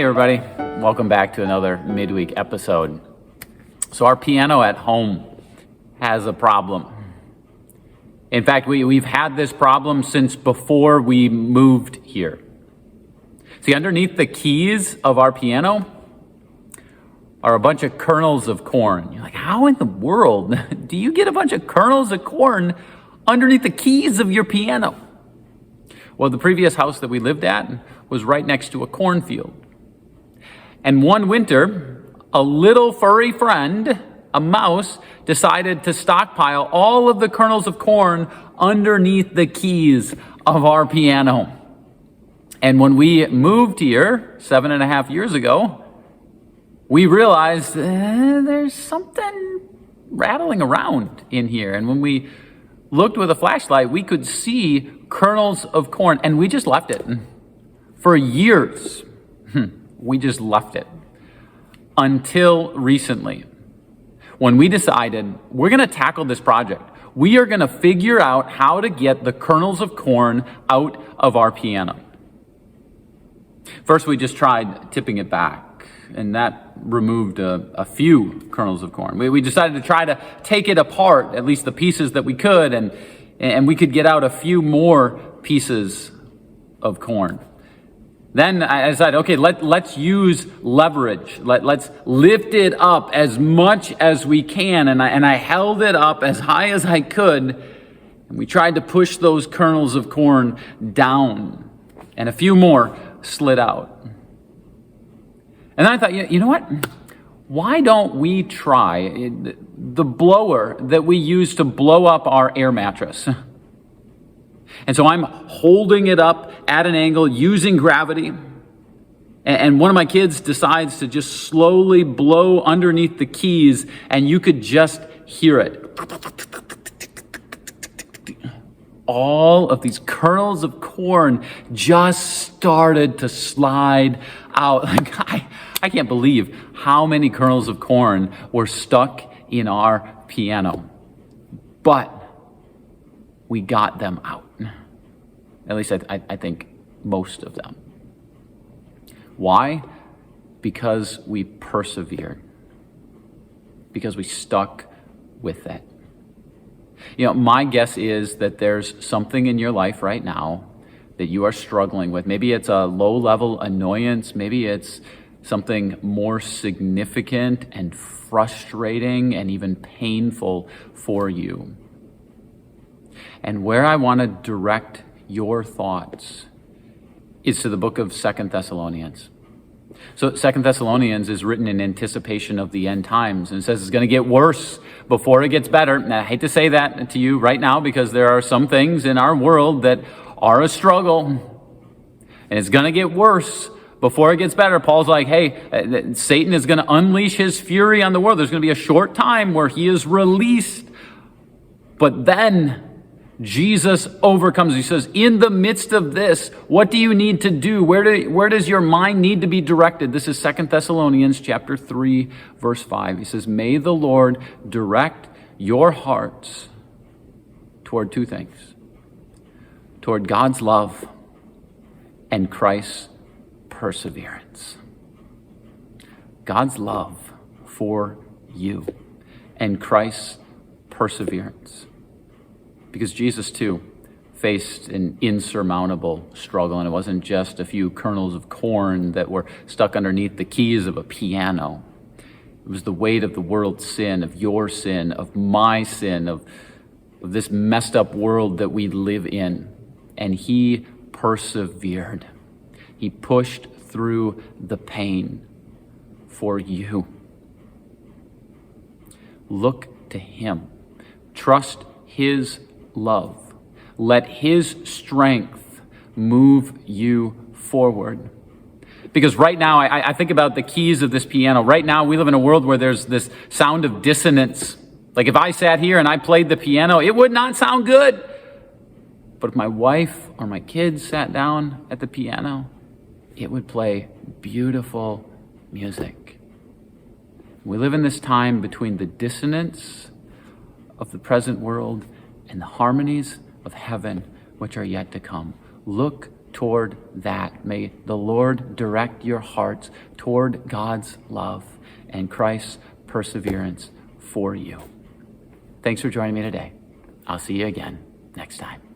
everybody. Welcome back to another midweek episode. So our piano at home has a problem. In fact, we've had this problem since before we moved here. See, underneath the keys of our piano are a bunch of kernels of corn. You're like, how in the world do you get a bunch of kernels of corn underneath the keys of your piano? Well, the previous house that we lived at was right next to a cornfield. And one winter, a little furry friend, a mouse, decided to stockpile all of the kernels of corn underneath the keys of our piano. And when we moved here 7.5 years ago, we realized there's something rattling around in here. And when we looked with a flashlight, we could see kernels of corn, and we just left it. For years, we just left it. Until recently, when we decided we're going to tackle this project. We are going to figure out how to get the kernels of corn out of our piano. First, we just tried tipping it back, and that removed a few kernels of corn. We decided to try to take it apart, at least the pieces that we could, and we could get out a few more pieces of corn. Then I decided, okay, let's use leverage. Let's lift it up as much as we can. And I held it up as high as I could. And we tried to push those kernels of corn down. And a few more slid out. And then I thought, you know what? Why don't we try the blower that we use to blow up our air mattress? And so I'm holding it up at an angle using gravity. And one of my kids decides to just slowly blow underneath the keys, and you could just hear it. All of these kernels of corn just started to slide out. Like, I can't believe how many kernels of corn were stuck in our piano. But we got them out. At least I think most of them. Why? Because we persevered. Because we stuck with it. You know, my guess is that there's something in your life right now that you are struggling with. Maybe it's a low-level annoyance. Maybe it's something more significant and frustrating and even painful for you. And where I want to direct your thoughts is to the book of 2 Thessalonians. So 2 Thessalonians is written in anticipation of the end times, and it says it's going to get worse before it gets better. And I hate to say that to you right now because there are some things in our world that are a struggle, and it's going to get worse before it gets better. Paul's like, hey, Satan is going to unleash his fury on the world. There's going to be a short time where he is released, but then Jesus overcomes. He says, in the midst of this, what do you need to do? Where does your mind need to be directed? This is 2 Thessalonians chapter 3, verse 5. He says, may the Lord direct your hearts toward two things. Toward God's love and Christ's perseverance. God's love for you and Christ's perseverance. Because Jesus, too, faced an insurmountable struggle, and it wasn't just a few kernels of corn that were stuck underneath the keys of a piano. It was the weight of the world's sin, of your sin, of my sin, of this messed up world that we live in. And he persevered. He pushed through the pain for you. Look to him. Trust his love. Let his strength move you forward. Because right now, I think about the keys of this piano. Right now, we live in a world where there's this sound of dissonance. Like if I sat here and I played the piano, it would not sound good. But if my wife or my kids sat down at the piano, it would play beautiful music. We live in this time between the dissonance of the present world and the harmonies of heaven, which are yet to come. Look toward that. May the Lord direct your hearts toward God's love and Christ's perseverance for you. Thanks for joining me today. I'll see you again next time.